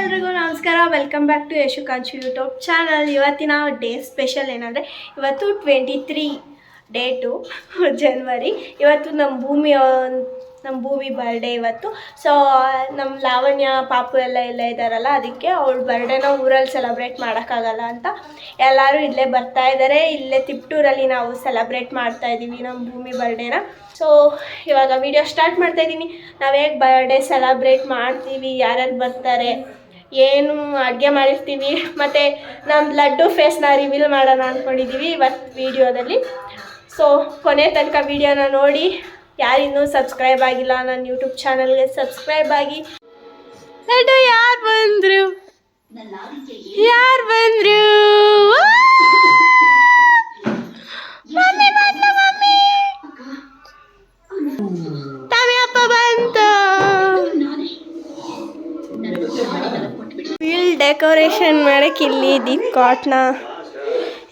ಎಲ್ರಿಗೂ ನಮಸ್ಕಾರ. Welcome back to Yashukanshu YouTube channel. ಇವತ್ತಿನ ಡೇ ಸ್ಪೆಷಲ್ ಏನಂದರೆ ಇವತ್ತು 23 ಡೇಟು ಜನವರಿ. ಇವತ್ತು ನಮ್ಮ ಭೂಮಿ ಬರ್ಡೇ ಇವತ್ತು. ಸೊ ನಮ್ಮ ಲಾವಣ್ಯ ಪಾಪು ಎಲ್ಲ ಇದ್ದಾರಲ್ಲ, ಅದಕ್ಕೆ ಅವಳ ಬರ್ಡೇನ ಊರಲ್ಲಿ ಸೆಲೆಬ್ರೇಟ್ ಮಾಡೋಕ್ಕಾಗಲ್ಲ ಅಂತ ಎಲ್ಲರೂ ಇಲ್ಲೇ ಬರ್ತಾ ಇದ್ದಾರೆ. ಇಲ್ಲೇ ತಿಪ್ಟೂರಲ್ಲಿ ನಾವು ಸೆಲೆಬ್ರೇಟ್ ಮಾಡ್ತಾಯಿದ್ದೀವಿ ನಮ್ಮ ಭೂಮಿ ಬರ್ಡೇನ. ಸೊ ಇವಾಗ ವಿಡಿಯೋ ಸ್ಟಾರ್ಟ್ ಮಾಡ್ತಾಯಿದ್ದೀನಿ. ನಾವು ಹೇಗೆ ಬರ್ಡೇ ಸೆಲೆಬ್ರೇಟ್ ಮಾಡ್ತೀವಿ, ಯಾರ್ಯಾರು ಬರ್ತಾರೆ, ಏನು ಅಡುಗೆ ಮಾಡಿರ್ತೀವಿ, ಮತ್ತು ನಮ್ಮ ಲಡ್ಡು ಫೇಸ್ನ ರಿವೀಲ್ ಮಾಡೋಣ ಅಂದ್ಕೊಂಡಿದ್ದೀವಿ ಇವತ್ತು ವೀಡಿಯೋದಲ್ಲಿ. ಸೊ ಕೊನೆ ತನಕ ವೀಡಿಯೋನ ನೋಡಿ. ಯಾರಿನ್ನೂ ಸಬ್ಸ್ಕ್ರೈಬ್ ಆಗಿಲ್ಲ ನನ್ನ ಯೂಟ್ಯೂಬ್ ಚಾನಲ್ಗೆ ಸಬ್ಸ್ಕ್ರೈಬ್ ಆಗಿ. ಲಡ್ಡು ಯಾರು ಬಂದರು ಮಮ್ಮಿ ಬಂತು, ಮಮ್ಮಿ ತಮಿಯಪ್ಪ ಬಂತು. ಫೀಲ್ ಡೆಕೋರೇಷನ್ ಮಾಡಕ್ಕೆ ಇಲ್ಲಿ ದೀಪ್ ಕಾಟ್ನ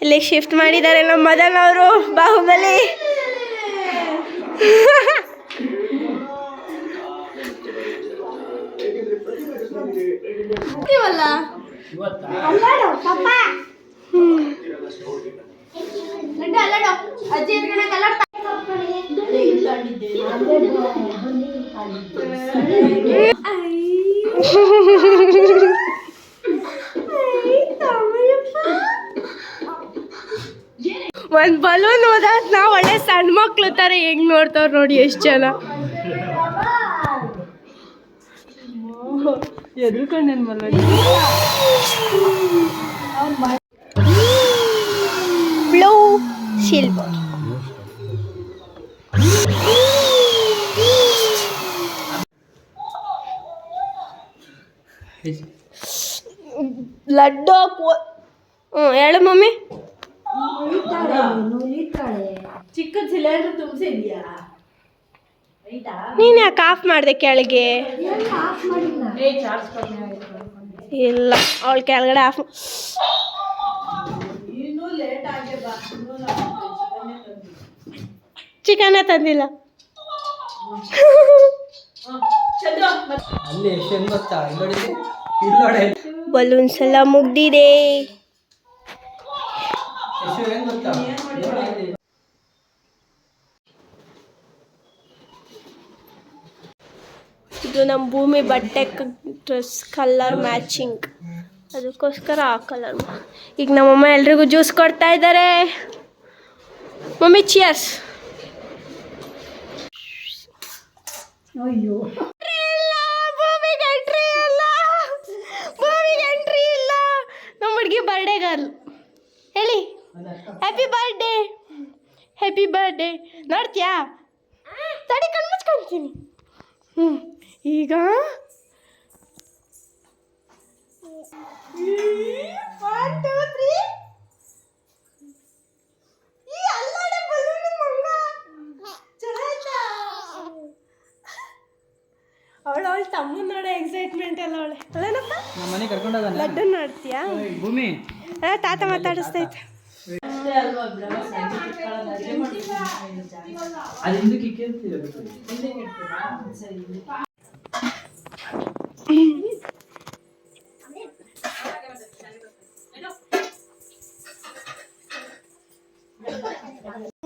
ಇಲ್ಲಿ ಶಿಫ್ಟ್ ಮಾಡಿದ್ದಾರೆ ನಮ್ಮ ಮದನ್ ಅವರು. ಬಾಹುಬಲಿ ಒಂದು ಬಲೂನ್ ಹೋದಾಗ ನಾವು ಒಳ್ಳೆ ಸಣ್ಣ ಮಕ್ಳು ಥರ ಹೆಂಗೆ ನೋಡ್ತಾವ್ರು ನೋಡಿ, ಎಷ್ಟು ಜನ ಎದ್ರುಕೊಂಡೇನು ಬ್ಲೂ ಸಿಲ್ವರ್. ಲಡ್ಡು ಹೇಳು ಮಮ್ಮಿ. ಚಿಕ್ಕ ಸಿಲಿಂಡರ್ ತುಂಬಿಸಿದ್ಯಾ? ನೀನು ಯಾಕೆ ಆಫ್ ಮಾಡಿದೆ ಕೆಳಗೆ? ಇಲ್ಲ, ಅವಳು ಕೆಳಗಡೆ ಆಫ್. ಚಿಕನೇ ತಂದಿಲ್ಲ. ಬಲೂನ್ಸ್ ಎಲ್ಲ ಮುಗ್ದಿದೆ. ಇದು ನಮ್ಮ ಭೂಮಿ ಬಟ್ಟೆ ಡ್ರೆಸ್ ಕಲರ್ ಮ್ಯಾಚಿಂಗ್, ಅದಕ್ಕೋಸ್ಕರ ಆ ಕಲರ್. ಈಗ ನಮ್ಮಮ್ಮ ಎಲ್ರಿಗೂ ಜ್ಯೂಸ್ ಕೊಡ್ತಾ ಇದ್ದಾರೆ. Mummy cheers. ಅಯ್ಯೋ ಭೂಮಿಗೆ ಎಂಟ್ರಿ ಇಲ್ಲ. ನಮ್ಮ ಹುಡುಗಿ ಬರ್ಡೇ ಗರ್ಲ್. ಹೇಳಿ ಹ್ಯಾಪಿ ಬರ್ಡೇ, ಹ್ಯಾಪಿ ಬರ್ಡೇ. ನೋಡ್ತೀಯಾ? ತಡಿ ಕಣ್ಣು ಮುಚ್ಕೊಂತೀನಿ. ಈಗ 1 2 3 ಅವಳು ತಮ್ಮನ ನೋಡ ಎಕ್ಸೈಟ್ಮೆಂಟ್ ಎಲ್ಲ ಅವಳೆ ಅಲ್ಲೇನಪ್ಪ. ಮನೆ ಕರ್ಕೊಂಡೋದ ಲಡ್ಡು ನೋಡ್ತೀಯಾ? ಭೂಮಿ ತಾತ ಮಾತಾಡಿಸ್ತೈತೆ.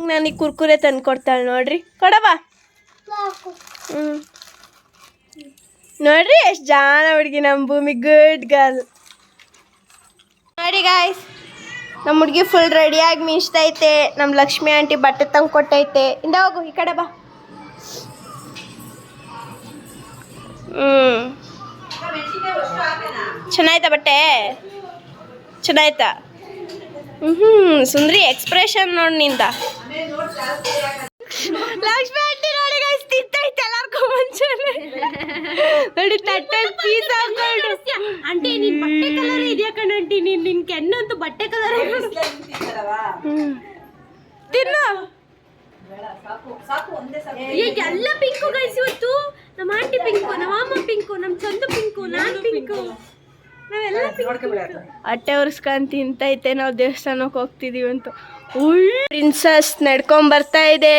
ನನಗೆ ಕುರ್ಕುರೆ ತಂದು ಕೊಡ್ತಾಳೆ ನೋಡ್ರಿ. ಕೊಡವಾ? ನೋಡ್ರಿ ಎಷ್ಟು ಜಾಣ ಹುಡುಗಿ ನಮ್ಮ ಭೂಮಿ. Good girl. ನೋಡಿ ಗಾಯ್ಸ್, ನಮ್ಮ ಹುಡುಗಿ ಫುಲ್ ರೆಡಿಯಾಗಿ ಮೀಸ್ತೈತೆ. ನಮ್ಮ ಲಕ್ಷ್ಮಿ ಆಂಟಿ ಬಟ್ಟೆ ತಂದು ಕೊಟ್ಟೈತೆ. ಇಂದ ಹೋಗು, ಈ ಕಡೆ ಬಾ. ಚೆನ್ನಾಯ್ತಾ ಬಟ್ಟೆ? ಚೆನ್ನಾಯ್ತಾ? ಸುಂದ್ರಿ ಎಕ್ಸ್ಪ್ರೆಷನ್ ನೋಡಿ ನಿಂದ. ಲಕ್ಷ್ಮಿ ಆಂಟಿ ನೋಡಿ ಗೈಸ್ ತಿಂತೈತೆ ಎಲ್ಲಾರ್ಗೂ ಮುಂಚೆನೆ. ನೋಡಿ ತಟ್ಟಲ್ಲಿ ಪೀಸ್ ಹಾಕೊಂಡು. ಆಂಟಿ ನಿನ್ ಬಟ್ಟೆ ಕಲರ್ ಇದೆಯಾ ಕಣ ಆಂಟಿ? ನಿನ್ ಕೆನ್ನಂತೂ ಬಟ್ಟೆ ಕಲರ್ ತಿನ್ನು. ಎಲ್ಲ ಪಿಂಕು ಗೈಸ್ ಇವತ್ತು. ನಮ್ಮ ಆಂಟಿ ಪಿಂಕು, ನಮ್ಮ ಅಮ್ಮ ಪಿಂಕು, ನಮ್ಮ ಚಂದು ಪಿಂಕು, ನಾನು ಪಿಂಕು, ನಾವೆಲ್ಲ ಹೊಟ್ಟೆ ಉರ್ಸ್ಕೊಂಡು ತಿಂತೈತೆ. ನಾವು ದೇವಸ್ಥಾನಕ್ಕೆ ಹೋಗ್ತಿದೀವಿ ಅಂತ. ಪ್ರಿನ್ಸಸ್ ನಡ್ಕೊಂಡ್ ಬರ್ತಾ ಇದೆ.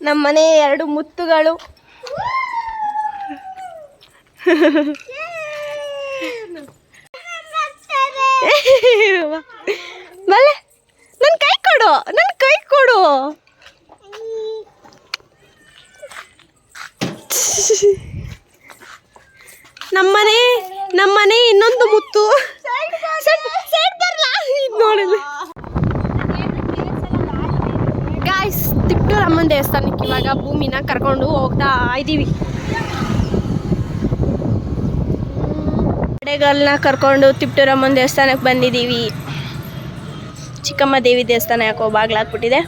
ನಮ್ಮನೆ 2 ಮುತ್ತುಗಳು. ಬಲೆ ನನ್ನ ಕೈ ಕೊಡು. ನಮ್ಮನೆ ಇನ್ನೊಂದು ಮುತ್ತು. ನೋಡಿಲ್ಲ ಗಾಯ್ಸ್, ತಿಪ್ಟೂರಮ್ಮನ ದೇವಸ್ಥಾನಕ್ಕೆ ಇವಾಗ ಭೂಮಿನ ಕರ್ಕೊಂಡು ಹೋಗ್ತಾ ಇದ್ದೀವಿ. ಕಡೆಗಳನ್ನ ಕರ್ಕೊಂಡು ತಿಪ್ಟೂರಮ್ಮನ ದೇವಸ್ಥಾನಕ್ಕೆ ಬಂದಿದ್ದೀವಿ. ಚಿಕ್ಕಮ್ಮ ದೇವಿ ದೇವಸ್ಥಾನ ಯಾಕೋ ಬಾಗ್ಲಾಕ್ಬಿಟ್ಟಿದೆ.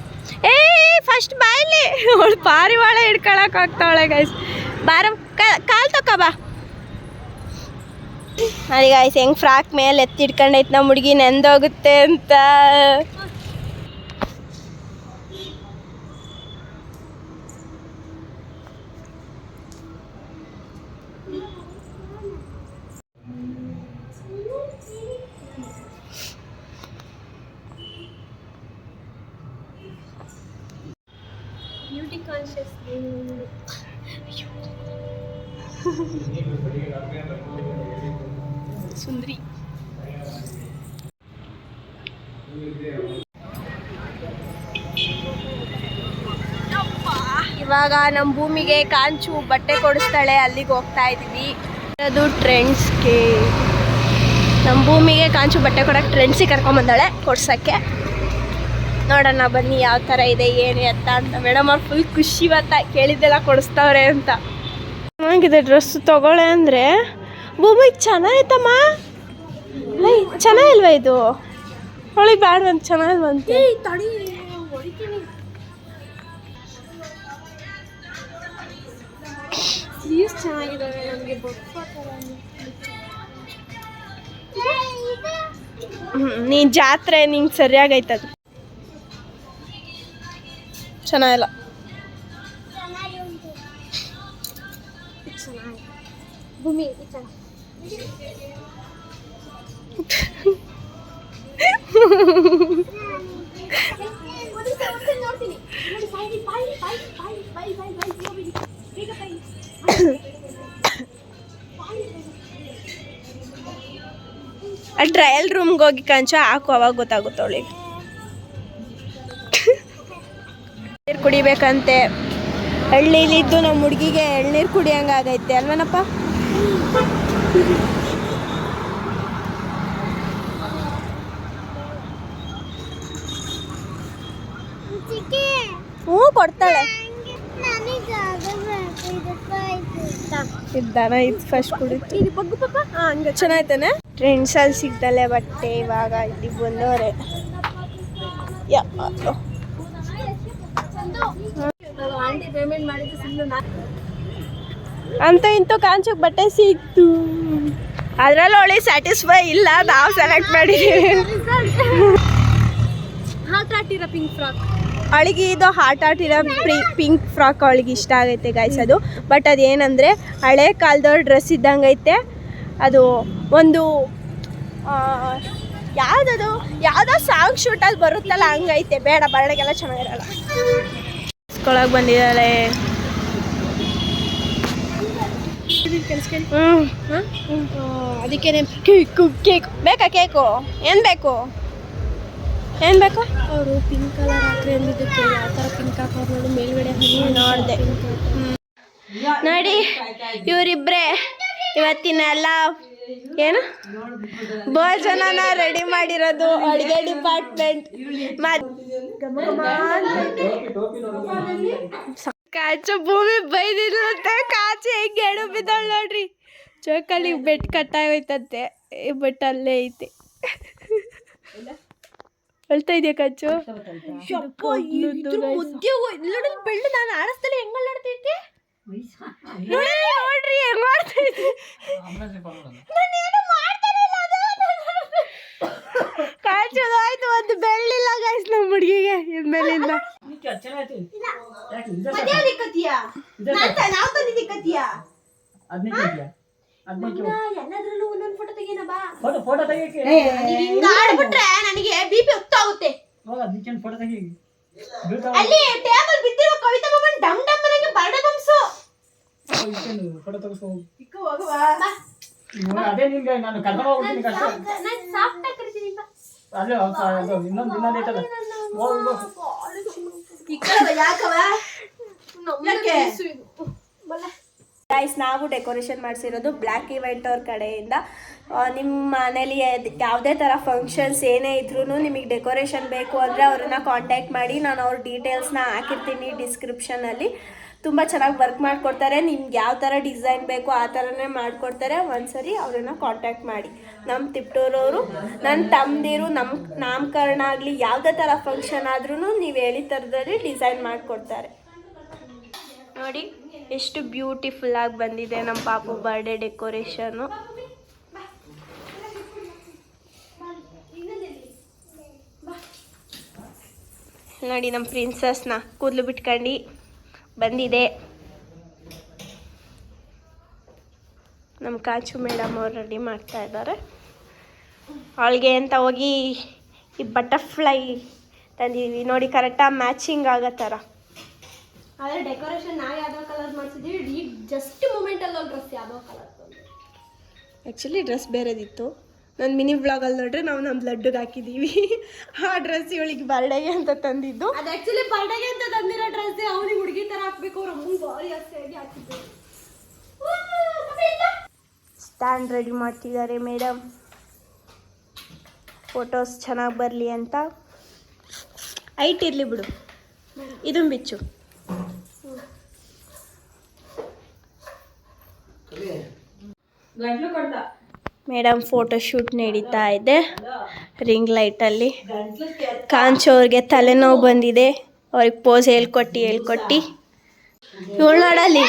ಫಸ್ಟ್ ಬಾಯಲ್ಲಿ ಅವಳು ಪಾರಿವಾಳ ಹಿಡ್ಕೊಳಕ್ ಆಗ್ತಾವಳೆ ಗೈಸ್. ಬಾರ ಕಾಲ್ ತಕ ಬಾ. ಅದೇ ಗಾಯ್ಸ್ ಹೆಂಗ್ ಫ್ರಾಕ್ ಮೇಲೆ ಎತ್ತಿಡ್ಕೊಂಡೈತೆ ನಮ್ಮ ಹುಡುಗಿ ನೆಂದೋಗುತ್ತೆ ಅಂತ. ಬ್ಯೂಟಿ ಕಾನ್ಷಿಯಸ್ ಸುಂದ್ರಿ. ಇವಾಗ ನಮ್ಮ ಭೂಮಿಗೆ ಕಾಂಚು ಬಟ್ಟೆ ಕೊಡಿಸ್ತಾಳೆ, ಅಲ್ಲಿಗೆ ಹೋಗ್ತಾ ಇದ್ದೀವಿ. ಅದು ಟ್ರೆಂಡ್ಸ್ಗೆ ನಮ್ಮ ಭೂಮಿಗೆ ಕಾಂಚು ಬಟ್ಟೆ ಕೊಡೋಕೆ ಟ್ರೆಂಡ್ಸಿಗೆ ಕರ್ಕೊಂಬಂದಾಳೆ ಕೊಡ್ಸೋಕ್ಕೆ. ನೋಡೋಣ ಬನ್ನಿ ಯಾವ ಥರ ಇದೆ ಏನು ಎತ್ತ ಅಂತ. ಮೇಡಮ್ ಅವ್ರು ಫುಲ್ ಖುಷಿ ಇವತ್ತ ಕೇಳಿದ್ದೆಲ್ಲ ಕೊಡಿಸ್ತಾವ್ರೆ ಅಂತ. ಚೆನ್ನಾಗಿದೆ ಡ್ರೆಸ್ ತಗೊಳ್ಳೆ ಅಂದರೆ. ಭೂಮಿಗೆ ಚೆನ್ನಾಗೈತಮ್ಮ. ಚೆನ್ನಾಗಿಲ್ವಾ ಇದು? ಅವಳಿಗೆ ಬ್ಯಾಡ್ವಂತ ಚೆನ್ನಾಗಿಲ್ವಂತೆ. ಸ್ಲೀವ್ಸ್ ಚೆನ್ನಾಗಿದ್ದಾವೆ. ನನಗೆ ನೀನು ಜಾತ್ರೆ ನಿಂಗೆ ಸರಿಯಾಗೈತದು. ಚೆನ್ನಾಗಿಲ್ಲ. ಭೂಮಿ ಟ್ರಯಲ್ ರೂಮ್ಗೆ ಹೋಗಿ ಕಂಚ ಹಾಕು, ಅವಾಗ ಗೊತ್ತಾಗುತ್ತೆ ಅವಳಿಗೆ. ನೀರು ಕುಡಿಬೇಕಂತೆ. ಹಳ್ಳಿಲಿದ್ದು ನಮ್ಮ ಹುಡುಗಿಗೆ ಎಳ್ನೀರು ಕುಡಿಯಂಗಾಗೈತೆ ಅಲ್ವನಪ್ಪ? ಹ್ಞೂ ಕೊಡ್ತಾಳೆ. ಇದ್ದಾನ ಇದು ಫಸ್ಟ್ ಕುಡಿತು. ಇದು ಬಗ್ಗು ಪಾಪ. ಹಾಂ ಹಂಗೆ ಚೆನ್ನಾಯ್ತಾನೆ. ಟ್ರೆಂಡ್ಸಲ್ಲಿ ಸಿಗ್ದಲೆ ಬಟ್ಟೆ ಇವಾಗ ಇಲ್ಲಿ ಬಂದವ್ರೆ. ಅಂತ ಇಂಥ ಕಾಂಚಕ್ಕೆ ಬಟ್ಟೆ ಸಿಕ್ತು. ಅದ್ರಲ್ಲಿ ಅವಳಿ ಸ್ಯಾಟಿಸ್ಫೈ ಇಲ್ಲ, ನಾವು ಸೆಲೆಕ್ಟ್ ಮಾಡಿದ್ದೀವಿ. ಹಾರ್ಟ್ ಆಟಿರೋ ಪಿಂಕ್ ಫ್ರಾಕ್ ಅವಳಿಗೆ, ಇದು ಹಾರ್ಟ್ ಆಟಿರೋ ಪಿಂಕ್ ಫ್ರಾಕ್ ಅವಳಿಗೆ ಇಷ್ಟ ಆಗೈತೆ ಗಾಯ್ಸ್ ಅದು. ಬಟ್ ಅದೇನಂದರೆ ಹಳೆ ಕಾಲದವ್ರ ಡ್ರೆಸ್ ಇದ್ದಂಗೆ ಐತೆ ಅದು. ಒಂದು ಯಾವುದೋ ಸಾಂಗ್ ಶೂಟಲ್ಲಿ ಬರುತ್ತಲ್ಲ ಹಂಗೈತೆ. ಬೇಡ, ಬರಡೆಗೆಲ್ಲ ಚೆನ್ನಾಗಿರಲ್ಲ. ಸ್ಕೊಳಗೆ ಬಂದಿದ್ದಾಳೆ. ಅದಕ್ಕೇನೆ ಕೇಕ್ ಬೇಕಾ? ಕೇಕು ಏನು ಬೇಕು? ಅವರು ಪಿಂಕ್ ಕಲರ್ ಹಾಕ್ರಿ ಅಂದಿದ್ದಕ್ಕೆ ಯಾವ ಥರ ಪಿಂಕ್ ಹಾಕೋರು ನೋಡಿ ಮೇಲ್ಗಡೆ ನೋಡಿದೆ. ನೋಡಿ ಇವರಿಬ್ಬರೇ ಇವತ್ತಿನ ಎಲ್ಲ ಏನು ಭೋಜನನ ರೆಡಿ ಮಾಡಿರೋದು. ಅಡುಗೆ ಡಿಪಾರ್ಟ್ಮೆಂಟ್. ಕಾಚು ಭೂಮಿ ಬೈದಿಲ್ಲಂತೆ. ಕಾಚು ಹೆಂಗೆ ಎಡು ಬಿದ್ದಾಳು ನೋಡ್ರಿ. ಚೋಕಲ್ಲಿ ಬೆಟ್ ಕಟ್ಟಾಗೋಯ್ತಂತೆ. ಬಟ್ ಅಲ್ಲೇ ಐತೆ. ಅಳ್ತಾ ಇದೆಯಾ ಕಾಚು? ಬೆಳ್ಳು ನಾನು ಆಡಿಸ್ತಲೇ ಹೆಂಗ್ ಆಡ್ತೈತಿ ನೋಡ್ರಿ, ಹೆಂಗ್ ಮಾಡ್ತೈತಿ. ಕಾಚೋದು ಆಯ್ತು, ಒಂದು ಬೆಳ್ಳಿಲ್ಲ ಗೈಸ್ ನಮ್ಮ ಹುಡುಗಿಗೆ ಇನ್ಮೇಲಿಂದ. ಎಲ್ಲದ್ರಲ್ಲೂ ಒಂದೊಂದು ಫೋಟೋ ತೆಗೀನ ಬಾ. ಫೋಟೋ ತೆಗಿಯಕ್ಕೆ ಆಡ್ಬಿಟ್ರೆ ನನಗೆ ಬಿಪಿ ಹೊತ್ತಾಗುತ್ತೆ. ಅಲ್ಲಿ ಟೇಬಲ್ ಬಿದ್ದಿರೋ ಕವಿತಾ ಮಾಮನ್ ಫೋಟೋ ತೆಗೆಸ್ಕೊ ಚಿಕ್ಕ ಹೋಗುವ ಅದೇ ನಿಮ್ಗೆ ನಾನು ಕರ್ಕೊಂಡು ಹೋಗ್ಬಿಡ್ತೀನಿ ಕಷ್ಟ ಅಲ್ಲೇ ಅದು ಇನ್ನೊಂದು ಐತಲ್ಲ ಹೋಗು ಯಾಕವ ಯಾಕೆ ಗೈಸ್ ನಾವು ಡೆಕೋರೇಷನ್ ಮಾಡಿಸಿರೋದು ಬ್ಲ್ಯಾಕ್ ಇವೆಂಟ್ ಅವ್ರ ಕಡೆಯಿಂದ. ನಿಮ್ಮ ಮನೇಲಿ ಯಾವುದೇ ಥರ ಫಂಕ್ಷನ್ಸ್ ಏನೇ ಇದ್ರೂ ನಿಮಗೆ ಡೆಕೋರೇಷನ್ ಬೇಕು ಅಂದರೆ ಅವ್ರನ್ನ ಕಾಂಟ್ಯಾಕ್ಟ್ ಮಾಡಿ. ನಾನು ಅವ್ರ ಡೀಟೇಲ್ಸ್ನ ಹಾಕಿರ್ತೀನಿ ಡಿಸ್ಕ್ರಿಪ್ಷನಲ್ಲಿ. ತುಂಬ ಚೆನ್ನಾಗಿ ವರ್ಕ್ ಮಾಡಿಕೊಡ್ತಾರೆ. ನಿಮ್ಗೆ ಯಾವ ಥರ ಡಿಸೈನ್ ಬೇಕೋ ಆ ಥರನೇ ಮಾಡಿಕೊಡ್ತಾರೆ. ಒಂದ್ಸರಿ ಅವ್ರನ್ನ ಕಾಂಟ್ಯಾಕ್ಟ್ ಮಾಡಿ. ನಮ್ಮ ತಿಪ್ಟೂರವರು ನನ್ನ ತಮ್ಮದಿರು ನಾಮಕರಣ ಆಗಲಿ ಯಾವುದೇ ಥರ ಫಂಕ್ಷನ್ ಆದ್ರೂ ನೀವು ಹೇಳಿದ ಥರದಲ್ಲಿ ಡಿಸೈನ್ ಮಾಡಿಕೊಡ್ತಾರೆ. ನೋಡಿ ಎಷ್ಟು ಬ್ಯೂಟಿಫುಲ್ಲಾಗಿ ಬಂದಿದೆ ನಮ್ಮ ಪಾಪು ಬರ್ಡೇ ಡೆಕೋರೇಷನ್ನು. ನೋಡಿ ನಮ್ಮ ಪ್ರಿನ್ಸಸ್ನ ಕೂದಲು ಬಿಟ್ಕೊಂಡು ಬಂದಿದೆ. ನಮ್ಮ ಕಾಚು ಮೇಡಮ್ ಅವ್ರು ರೆಡಿ ಮಾಡ್ತಾ ಇದ್ದಾರೆ. ಅವಳಿಗೆ ಅಂತ ಹೋಗಿ ಈ ಬಟರ್ಫ್ಲೈ ತಂದಿದ್ದೀವಿ ನೋಡಿ, ಕರೆಕ್ಟಾಗಿ ಮ್ಯಾಚಿಂಗ್ ಆಗೋ ಥರ. ಆದರೆ ಡೆಕೋರೇಷನ್ ನಾವು ಯಾವ್ದೋ ಕಲರ್ ಮಾಡಿಸಿದ್ವಿ, ಈಗ ಜಸ್ಟ್ ಮೂಮೆಂಟಲ್ಲಿ ಡ್ರೆಸ್ ಯಾವ್ದೋ ಕಲರ್ ಆ್ಯಕ್ಚುಲಿ ಡ್ರೆಸ್ ಬೇರೆದಿತ್ತು. ನನ್ನ ಮಿನಿ ವ್ಲಾಗಲ್ಲಿ ನೋಡ್ರೆ ನಾವು ನಮ್ಮ ಬ್ಲಡ್ಗೆ ಹಾಕಿದ್ದೀವಿ. ಆ ಡ್ರೆಸ್ ಇವಳಿಗೆ ಬರ್ಡೇಗೆ ಅಂತ ತಂದಿದ್ದು. ಅದು ಆ್ಯಕ್ಚುಲಿ ಬರ್ಡೇಗೆ ಅಂತ ತಂದಿರೋ ಡ್ರೆಸ್ ಅವನಿಗೆ ಹುಡುಗಿ ಥರ ಹಾಕ್ಬೇಕು. ಅವ್ರ ಅಮ್ಮನ ಬಾರಿ ಅಷ್ಟಾಗಿ ಹಾಕಿದ್ದು. ಸ್ಟ್ಯಾಂಡ್ ರೆಡಿ ಮಾಡ್ತಿದ್ದಾರೆ ಮೇಡಮ್, ಫೋಟೋಸ್ ಚೆನ್ನಾಗಿ ಬರಲಿ ಅಂತ. ಹೈಟ್ ಇರಲಿ ಬಿಡು, ಇದನ್ನು ಬಿಚ್ಚು. ಮೇಡಮ್ ಫೋಟೋ ಶೂಟ್ ನಡೀತಾ ಇದೆ ರಿಂಗ್ ಲೈಟಲ್ಲಿ. ಕಾಂಚೋರ್ಗೆ ತಲೆನೋವು ಬಂದಿದೆ, ಅವ್ರಿಗೆ ಪೋಸ್ ಹೇಳ್ಕೊಟ್ಟು ಇವಳು ನೋಡಲ್ಲಿ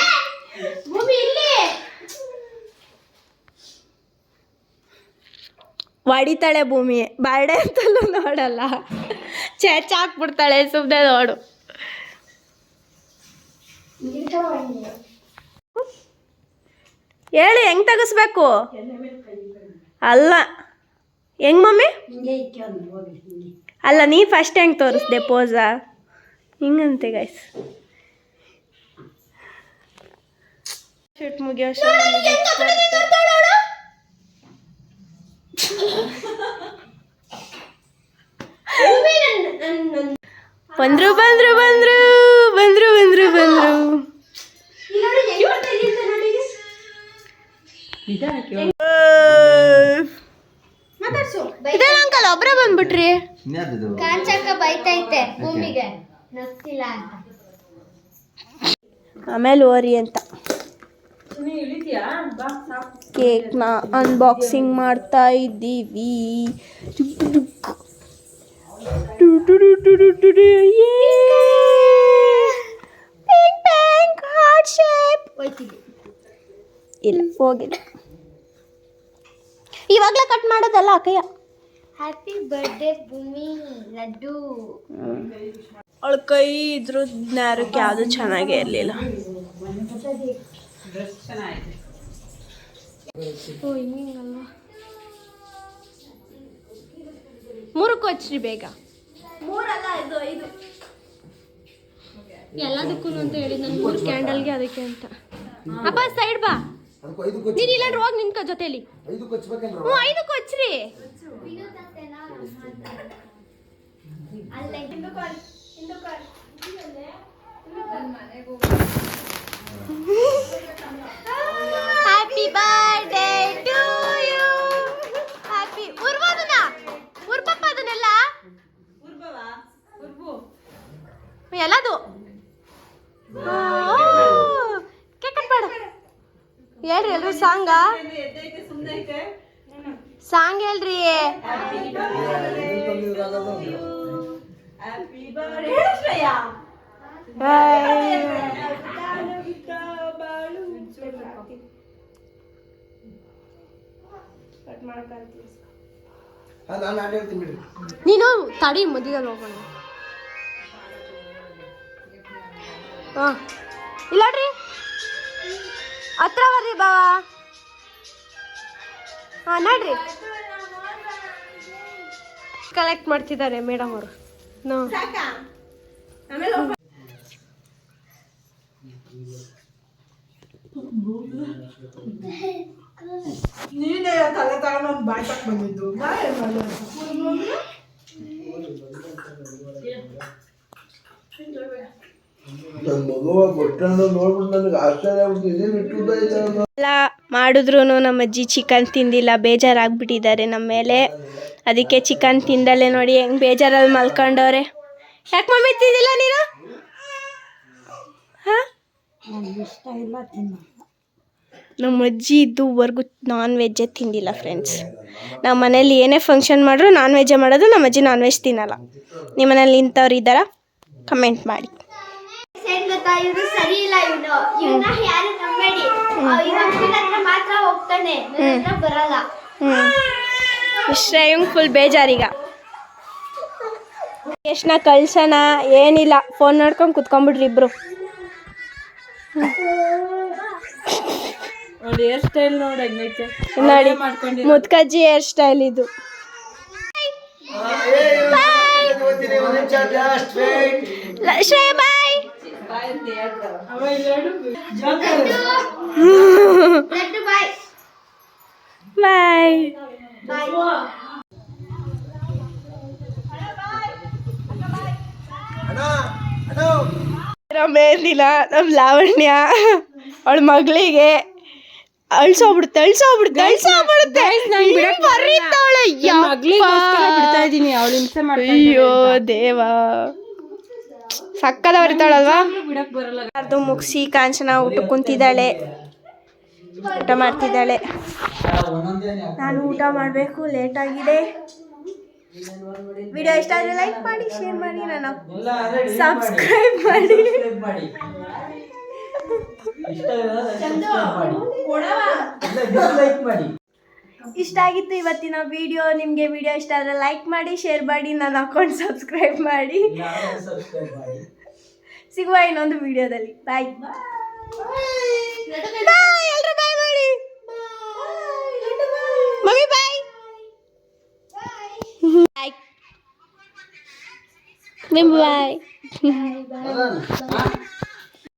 ಹೊಡಿತಾಳೆ ಭೂಮಿ. ಬಾರ್ಡೆ ಅಂತಲೂ ನೋಡಲ್ಲ, ಹಾಕ್ಬಿಡ್ತಾಳೆ ಸುಮ್ಮನೆ ನೋಡು. ಹೇಳಿ ಹೆಂಗ್ ತೆಗಿಸ್ಬೇಕು? ಅಲ್ಲ ಹೆಂಗ್ ಮಮ್ಮಿ? ಅಲ್ಲ ನೀ ಫಸ್ಟ್ ಹೆಂಗ್ ತೋರಿಸ್ದೆ ಪೋಸ? ಹಿಂಗಂತೆ ಗೈಸ್. ಶೂಟ್ ಮುಗಿಯೋ ಬಂದ್ರು ಬಂದ್ರು ಬಂದ್ರು ಬಂದ್ರು ಬಂದ್ರು ಬಂದ್ರು. ಇದೇ ಅಂಕಲ್ ಒಬ್ರೇ ಬಂದ್ಬಿಟ್ರಿ. ಕಾಂಚಕ್ಕ ಬೈತೈತೆ ಭೂಮಿಗೆ ನಗ್ತಿಲ್ಲ ಅಂತ. ಆಮೇಲೆ ಓರಿ ಅಂತ ಕೇಕ್ನ ಅನ್ಬಾಕ್ಸಿಂಗ್ ಮಾಡ್ತಾ ಇದ್ದೀವಿ. ಇಲ್ಲ ಹೋಗಿಲ್ಲ, ಇವಾಗಲೇ ಕಟ್ ಮಾಡೋದಲ್ಲ ಅಕ್ಕಯ್ಯ. ಹ್ಯಾಪಿ ಬರ್ಡೇ ಭೂಮಿ ಲಡ್ಡು. ಅವಳ ಕೈ ಇದ್ರ ನ್ಯಾರಕ್ಕೆ ಯಾವುದು ಚೆನ್ನಾಗೇ ಇರಲಿಲ್ಲ. ಓ ಹಿಂಗಲ್ಲ, ಮೂರಕ್ಕೂ ಹಚ್ಚ್ರಿ ಬೇಗ. ಮೂರಲ್ಲ ಇದು 5 ಎಲ್ಲದಕ್ಕೂ ಅಂತ ಹೇಳಿ ನಾನು 3 ಕ್ಯಾಂಡಲ್ಗೆ ಅದಕ್ಕೆ ಅಂತ. ಅಪ್ಪ ಸೈಡ್ ಬಾ, ನೀನು ಇಲ್ಲ ಹೋಗಿ ನಿನ್ಕ ಜೊತೆಲಿ. 5ಕ್ಕೂ ಹಚ್ಚ್ರಿ. Happy birthday to you. Happy ಉರ್ಬೋದನ ಉರ್ಬಪ್ಪ ಅದನ್ನೆಲ್ಲ ಎಲ್ಲದು ಕೇಕ್ ಕಟ್ ಮಾಡು. ಹೇಳ್ರಿ ಎಲ್ರು ಸಾಂಗ್ ಹೇಳ್ರಿ. ನೀನು ತಡಿ ಮಧ್ಯದಲ್ಲಿ ಹೋಗೋಣ. ಹಾಂ ಇಲ್ಲಡ್ರಿ ಹತ್ರ ಬರ್ರಿ ಬಾವಾ. ಹಾಂ ನೋಡ್ರಿ ಕಲೆಕ್ಟ್ ಮಾಡ್ತಿದ್ದಾರೆ ಮೇಡಮ್ ಅವರು. ನೀನೇ ತಲೆ ತಗೊಂಡು ಬಾಯ್ ತಕ್ ಬಂದಿದ್ದು ಬಾಯ್ ನನ್ನ ಮಗುವ ಬಟ್ಟನ್ನು ನೋಡ್ಬಿಟ್ಟು ನನಗೆ ಆಶ್ಚರ್ಯ ಆಗ್ಬಿಟ್ಟು ಇದೇನು ಇಟ್ಟು ಎಲ್ಲ ಮಾಡಿದ್ರು ನಮ್ಮ ಅಜ್ಜಿ ಚಿಕನ್ ತಿಂದಿಲ್ಲ, ಬೇಜಾರಾಗ್ಬಿಟ್ಟಿದ್ದಾರೆ ನಮ್ಮ ಮೇಲೆ. ಅದಕ್ಕೆ ಚಿಕನ್ ತಿಂದಲ್ಲೇ ನೋಡಿ ಹೆಂಗೆ ಬೇಜಾರಲ್ಲಿ ಮಲ್ಕೊಂಡವ್ರೆ. ಯಾಕೆ ಮಮ್ಮಿ ತಿಂದಿಲ್ಲ ನೀನು? ಹಾಂ, ನಮ್ಮ ಅಜ್ಜಿ ಇದುವರೆಗೂ ನಾನ್ ವೆಜ್ಜೇ ತಿಂದಿಲ್ಲ ಫ್ರೆಂಡ್ಸ್. ನಮ್ಮ ಮನೇಲಿ ಏನೇ ಫಂಕ್ಷನ್ ಮಾಡಿದ್ರು ನಾನ್ ವೆಜ್ಜೇ ಮಾಡೋದು. ನಮ್ಮ ಅಜ್ಜಿ ನಾನ್ ವೆಜ್ ತಿನ್ನಲ್ಲ. ನಿಮ್ಮ ಮನೇಲಿ ಇಂಥವ್ರು ಇದ್ದಾರಾ? ಕಮೆಂಟ್ ಮಾಡಿ. ಗೊತ್ತಾ, ಇವ್ರು ಸರಿ ಇಲ್ಲ. ಇವನ್ನ ಯಾರು ನಂಬೇಡಿ. ಇವನ ಹತ್ರ ಮಾತ್ರ ಹೋಗ್ತಾನೆ, ನನ್ನ ಹತ್ರ ಬರಲ್ಲ. ಶ್ರೇಯಂಗ್ ಫುಲ್ ಬೇಜಾರೀಗ. ಎಷ್ಟನ್ನ ಕಳ್ಸೋಣ ಏನಿಲ್ಲ, ಫೋನ್ ನೋಡ್ಕೊಂಡು ಕುತ್ಕೊಂಡ್ಬಿಡ್ರಿ ಇಬ್ರು. ನೋಡಿ ಹೇರ್ ಸ್ಟೈಲ್ ನೋಡಿ ಹೆಂಗೈತೆ ನೋಡಿ ಮುದ್ಕಜ್ಜಿ ಹೇರ್ ಸ್ಟೈಲ್ ಇದು. ಶ್ರೇಯ ಬಾಯ್. ಲಡ್ಡು ಬಾಯ್. ಬಾಯ್. ಮೇಲಿನ ನಮ್ಮ ಲಾವಣ್ಯ ಅವಳ ಮಗಳಿಗೆ ಅಳ್ಸೋಗ್ಬಿಡುತ್ತೆ. ಬಿಡ್ತಾ ಇದೀನಿ ಅವಳು ಹಿಂಸೆ ಅಯ್ಯೋ ದೇವಾ, ಸಕ್ಕದ ಬರಿತಾಳಲ್ವಾ. ಬಿಡಕ್ ಬರಲ್ಲ. ಅದು ಮುಗಿಸಿ ಕಾಂಚನ ಊಟ ಕುಂತಿದ್ದಾಳೆ, ಊಟ ಮಾಡ್ತಿದ್ದಾಳೆ. ನಾನು ಊಟ ಮಾಡಬೇಕು, ಲೇಟ್ ಆಗಿದೆ. ವಿಡಿಯೋ ಇಷ್ಟ ಆದರೆ ಲೈಕ್ ಮಾಡಿ, ಶೇರ್ ಮಾಡಿ, ನನ್ನ ಸಬ್ಸ್ಕ್ರೈಬ್ ಮಾಡಿ. ಇಷ್ಟ ಆಗಿತ್ತು ಇವತ್ತಿನ ವಿಡಿಯೋ. ನಿಮಗೆ ವಿಡಿಯೋ ಇಷ್ಟ ಆದರೆ ಲೈಕ್ ಮಾಡಿ, ಶೇರ್ ಮಾಡಿ, ನನ್ನ ಅಕೌಂಟ್ ಸಬ್ಸ್ಕ್ರೈಬ್ ಮಾಡಿ. ಸಿಗುವ ಇನ್ನೊಂದು ವಿಡಿಯೋದಲ್ಲಿ. ಬಾಯ್ ಬಾಯ್, ಎಲ್ಲರೂ ಬಾಯ್ ಮಾಡಿ. ಮಮ್ಮಿ ಬಾಯ್. ಬಾಯ್ ಮಮ್ಮಿ ಬಾಯ್.